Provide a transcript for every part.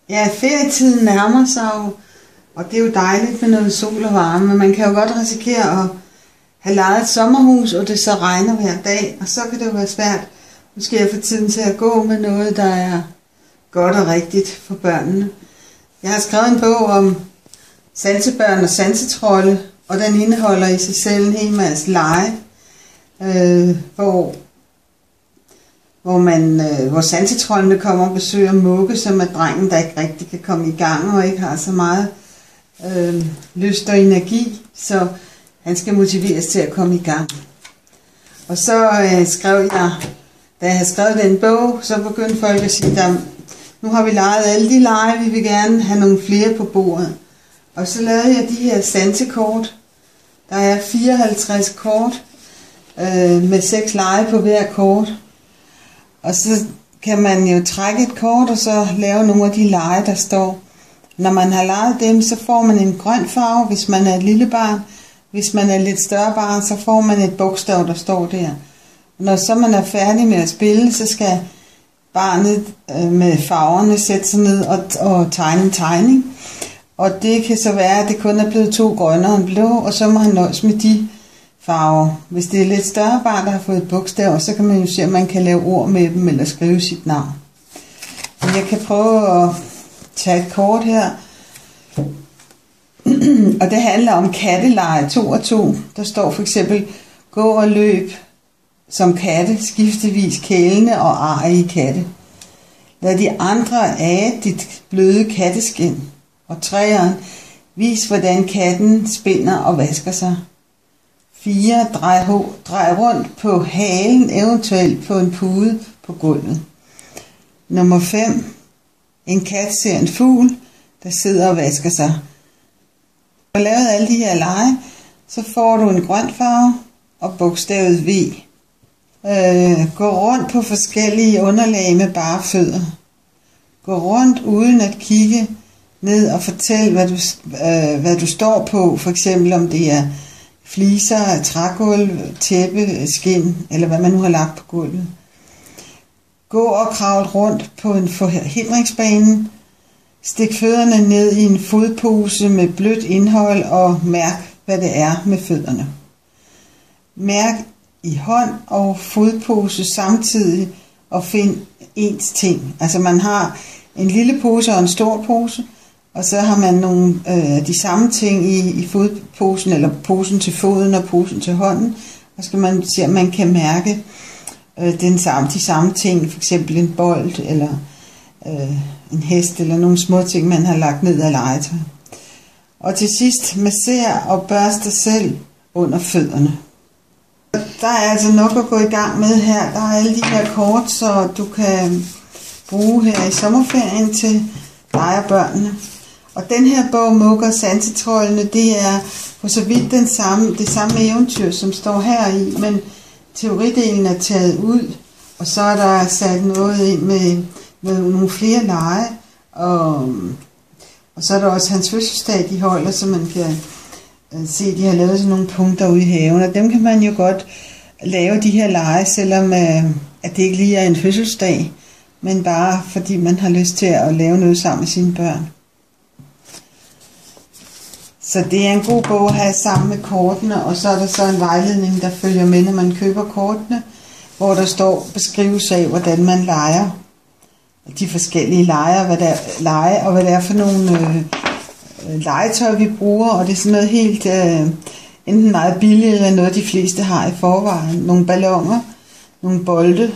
Ja, ferietiden nærmer sig jo, og det er jo dejligt med noget sol og varme, men man kan jo godt risikere at have lejet et sommerhus, og det så regner hver dag, og så kan det jo være svært måske at få tiden til at gå med noget, der er godt og rigtigt for børnene. Jeg har skrevet en bog om sansebørn og sansetrolde, og den indeholder i sig selv en hel masse lege, hvor sansetrollene kommer og besøger Mugge, som er drengen, der ikke rigtig kan komme i gang og ikke har så meget lyst og energi, så han skal motiveres til at komme i gang. Og så skrev jeg, da jeg havde skrevet den bog, så begyndte folk at sige, nu har vi leget alle de lege, vi vil gerne have nogle flere på bordet. Og så lavede jeg de her sansekort. Der er 54 kort med 6 lege på hver kort. Og så kan man jo trække et kort og så lave nogle af de lege, der står. Når man har leget dem, så får man en grøn farve, hvis man er et lille barn. Hvis man er et lidt større barn, så får man et bogstav, der står der. Når så man er færdig med at spille, så skal barnet med farverne sætte sig ned og tegne en tegning. Og det kan så være, at det kun er blevet 2 grønne og en blå, og så må han nøjes med de farver. Hvis det er lidt større barn, der har fået et bogstav, så kan man jo se, om man kan lave ord med dem, eller skrive sit navn. Men jeg kan prøve at tage et kort her. Og det handler om katteleje 2 og 2. Der står for eksempel, gå og løb som katte, skiftevis kælende og arige katte. Lad de andre af dit bløde katteskin. Og 3'eren, vis hvordan katten spinder og vasker sig. 4, drej rundt på halen, eventuelt på en pude på gulvet. Nummer 5, en kat ser en fugl, der sidder og vasker sig. Når du har lavet alle de her lege, så får du en grøn farve og bogstavet V. Gå rundt på forskellige underlag med bare fødder. Gå rundt uden at kigge ned og fortæl, hvad du står på, for eksempel om det er fliser, trægulv, tæppe, skin, eller hvad man nu har lagt på gulvet. Gå og kravl rundt på en forhindringsbane. Stik fødderne ned i en fodpose med blødt indhold og mærk, hvad det er med fødderne. Mærk i hånd og fodpose samtidig og find ens ting. Altså man har en lille pose og en stor pose, og så har man nogle de samme ting i fodposen, eller posen til foden og posen til hånden, og skal man se, om man kan mærke de samme ting, for eksempel en bold, eller en hest, eller nogle små ting, man har lagt ned af legetøj. Og til sidst, masser og børst dig selv under fødderne. Der er altså nok at gå i gang med her. Der er alle de her kort, så du kan bruge her i sommerferien til dig og børnene. Og den her bog, Mugge og sansetrollene, det er på så vidt det samme eventyr, som står her i, men teoridelen er taget ud, og så er der sat noget ind med nogle flere lege, og så er der også hans fødselsdag, de holder, så man kan se, de har lavet sådan nogle punkter ude i haven, og dem kan man jo godt lave de her lege, selvom at det ikke lige er en fødselsdag, men bare fordi man har lyst til at lave noget sammen med sine børn. Så det er en god bog at have sammen med kortene, og så er der så en vejledning, der følger med, når man køber kortene, hvor der står beskrivelse af, hvordan man leger de forskellige lege, og hvad det er for nogle legetøj, vi bruger, og det er sådan noget helt enten meget billigt, eller noget, de fleste har i forvejen. Nogle balloner, nogle bolde,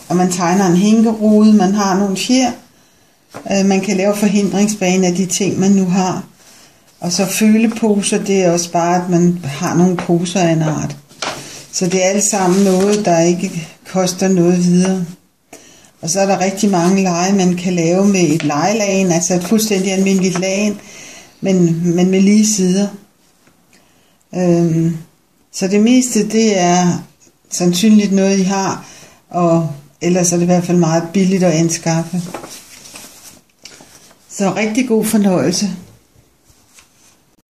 og man tegner en hængerude, man har nogle fjer, man kan lave forhindringsbane af de ting, man nu har. Og så føleposer, det er også bare, at man har nogle poser af en art. Så det er alt sammen noget, der ikke koster noget videre. Og så er der rigtig mange lege, man kan lave med et legelagen, altså et fuldstændig almindeligt lagen, men med lige sider. Så det meste, det er sandsynligt noget, I har, og ellers er det i hvert fald meget billigt at anskaffe. Så rigtig god fornøjelse.